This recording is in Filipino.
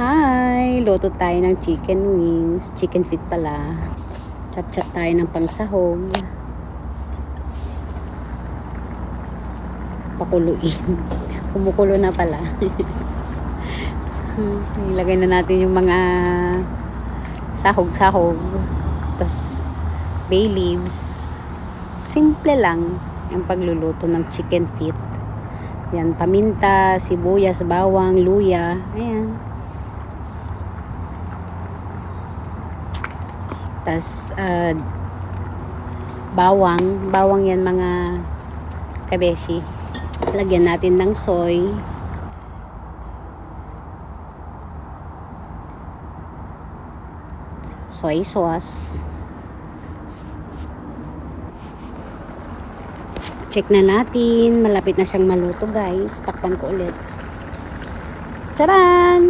Hi! Luto tayo ng chicken wings. Chicken feet pala. Chat-chat tayo ng pangsahog. Pakuluin. Kumukulo na pala. Ilagay na natin yung mga sahog-sahog. Tapos bay leaves. Simple lang ang pagluluto ng chicken feet. Yan, paminta, sibuyas, bawang, luya. Ayan. Tas bawang yan mga kabeshi. Lagyan natin ng soy sauce. Check na natin, malapit na siyang maluto guys. Takpan ko ulit. Charan!